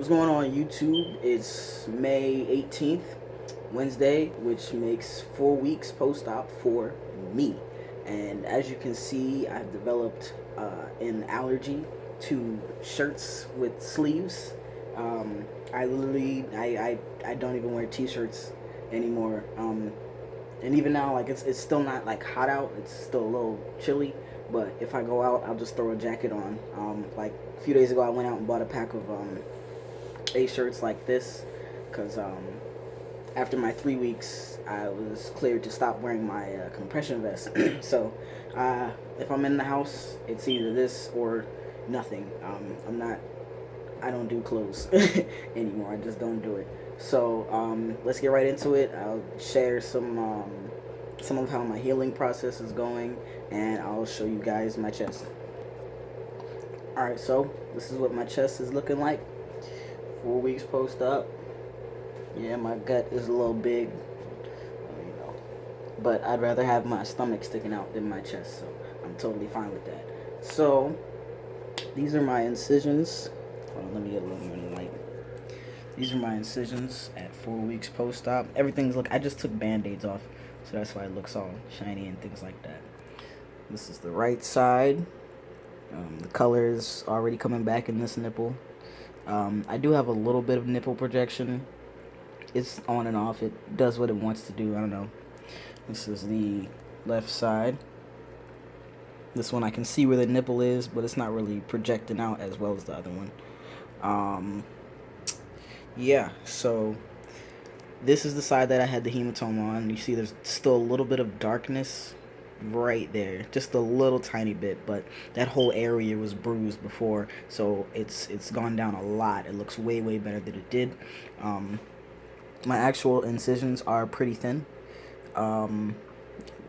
What's going on YouTube? It's May 18th, Wednesday, which makes 4 weeks post-op for me. And as you can see, I've developed an allergy to shirts with sleeves. I literally, I don't even wear t-shirts anymore. And even now, like it's still not like hot out. It's still a little chilly. But if I go out, I'll just throw a jacket on. Like a few days ago, I went out and bought a pack of shirts like this, because after my 3 weeks, I was cleared to stop wearing my compression vest. So if I'm in the house, it's either this or nothing. I don't do clothes anymore. I just don't do it. So let's get right into it. I'll share some of how my healing process is going, and I'll show you guys my chest. Alright, so this is what my chest is looking like. 4 weeks post-up. Yeah, my gut is a little big, but I'd rather have my stomach sticking out than my chest, so I'm totally fine with that. So these are my incisions. Hold on, let me get a little more light. These are my incisions at 4 weeks post-op. Everything's I just took band-aids off, so that's why it looks all shiny and things like that. This is the right side. The color is already coming back in this nipple. I do have a little bit of nipple projection. It's on and off. It does what it wants to do. I don't know. This is the left side. This one I can see where the nipple is, but it's not really projecting out as well as the other one. Yeah, so this is the side that I had the hematoma on. You see there's still a little bit of darkness right there, just a little tiny bit, but that whole area was bruised before, so it's gone down a lot. It looks way better than it did. My actual incisions are pretty thin.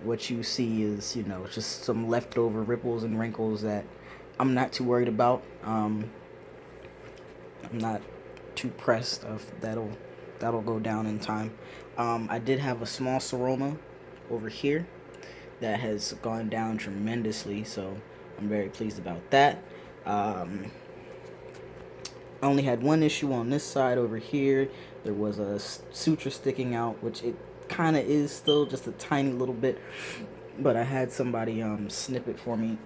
What you see is, just some leftover ripples and wrinkles that I'm not too worried about. I'm not too pressed of that'll go down in time. I did have a small seroma over here that has gone down tremendously, so I'm very pleased about that. I only had one issue on this side over here. There was a suture sticking out, which it kind of is still just a tiny little bit, but I had somebody snip it for me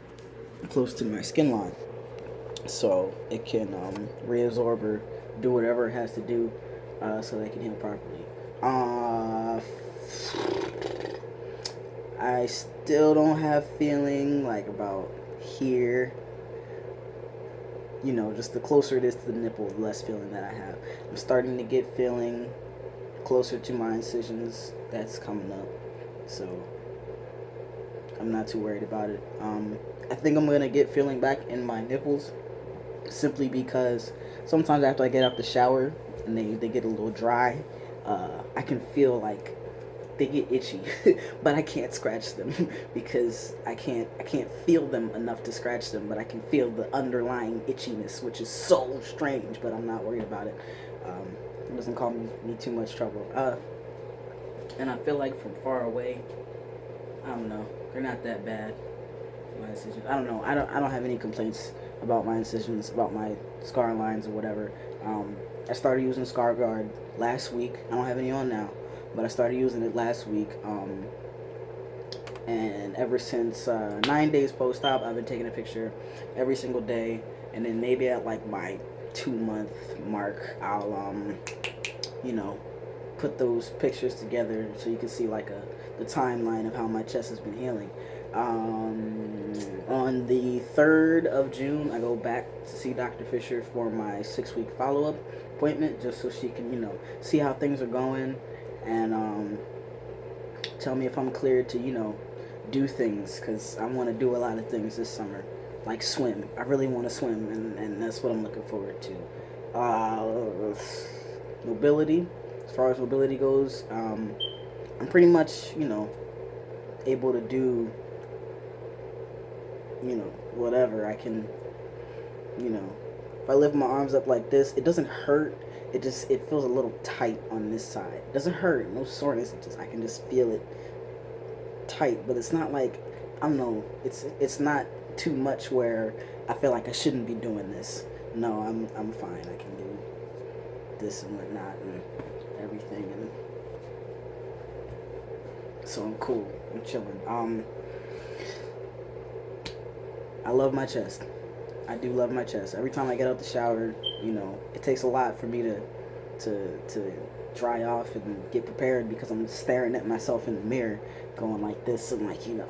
close to my skin line, so it can reabsorb or do whatever it has to do, so that it can heal properly. I still don't have feeling like about here. Just the closer it is to the nipple, the less feeling that I have. I'm starting to get feeling closer to my incisions. That's coming up, so I'm not too worried about it. I think I'm gonna get feeling back in my nipples, simply because sometimes after I get out the shower and they get a little dry, I can feel like they get itchy, but I can't scratch them because I can't feel them enough to scratch them, but I can feel the underlying itchiness, which is so strange, but I'm not worried about it. It doesn't cause me too much trouble. And I feel like from far away, I don't know, they're not that bad. My incisions, I don't know. I don't have any complaints about my incisions, about my scar lines or whatever. I started using ScarGuard last week. I don't have any on now, but I started using it last week. And ever since 9 days post-op, I've been taking a picture every single day, and then maybe at like my 2-month mark, I'll put those pictures together so you can see like the timeline of how my chest has been healing. On the 3rd of June, I go back to see Dr. Fischer for my 6-week follow-up appointment, just so she can, see how things are going, and tell me if I'm cleared to, do things, because I want to do a lot of things this summer, like swim. I really want to swim, and that's what I'm looking forward to. Mobility, as far as mobility goes, I'm pretty much, able to do, whatever. I can, if I lift my arms up like this, it doesn't hurt. It feels a little tight on this side. It doesn't hurt, no soreness. I can just feel it tight, but it's not like, I don't know, it's not too much where I feel like I shouldn't be doing this. No, I'm fine. this and whatnot and everything, and so I'm cool. I'm chilling. I love my chest. I do love my chest. Every time I get out the shower, you know, it takes a lot for me to dry off and get prepared, because I'm staring at myself in the mirror, going like this and like, you know,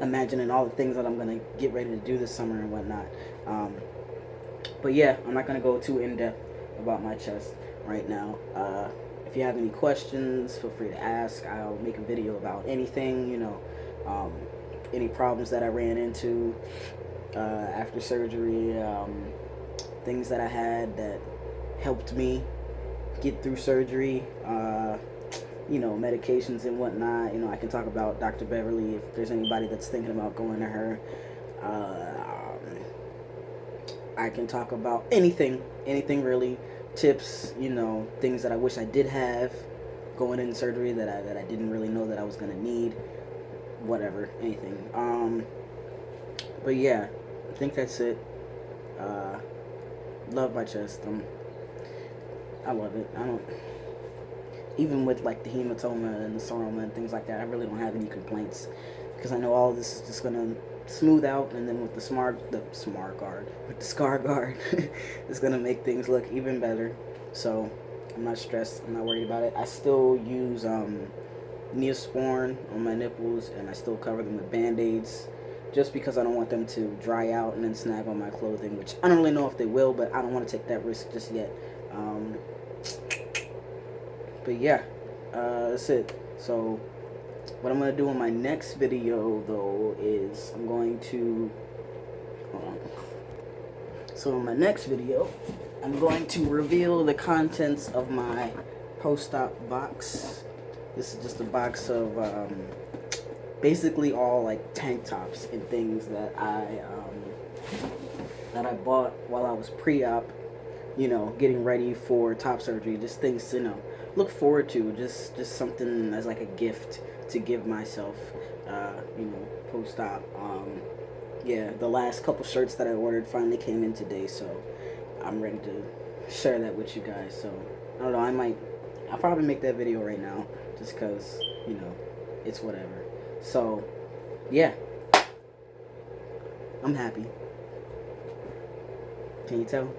imagining all the things that I'm gonna get ready to do this summer and whatnot. But yeah, I'm not gonna go too in depth about my chest right now. If you have any questions, feel free to ask. I'll make a video about anything, you know, any problems that I ran into after surgery, things that I had that helped me get through surgery, you know, medications and whatnot. You know, I can talk about Dr. Beverly if there's anybody that's thinking about going to her. I can talk about anything really, tips, you know, things that I wish I did have going into surgery that I didn't really know that I was gonna need, whatever, anything. But yeah, I think that's it. Love my chest. I love it. I don't, even with like the hematoma and the saroma and things like that, I really don't have any complaints, because I know all of this is just gonna smooth out, and then with the scar guard, it's gonna make things look even better. So I'm not stressed. I'm not worried about it. I still use Neosporin on my nipples, and I still cover them with band-aids, just because I don't want them to dry out and then snag on my clothing, which I don't really know if they will, but I don't want to take that risk just yet. But yeah, that's it. So what I'm going to do in my next video, though, is I'm going to, hold on. So in my next video, I'm going to reveal the contents of my post-op box. This is just a box of basically all like tank tops and things that I bought while I was pre-op, you know, getting ready for top surgery. Just things to, you know, look forward to. Just something as like a gift to give myself, you know, post-op. Yeah, the last couple shirts that I ordered finally came in today, so I'm ready to share that with you guys. So I don't know, I'll probably make that video right now, just because, you know, it's whatever. So yeah, I'm happy. Can you tell?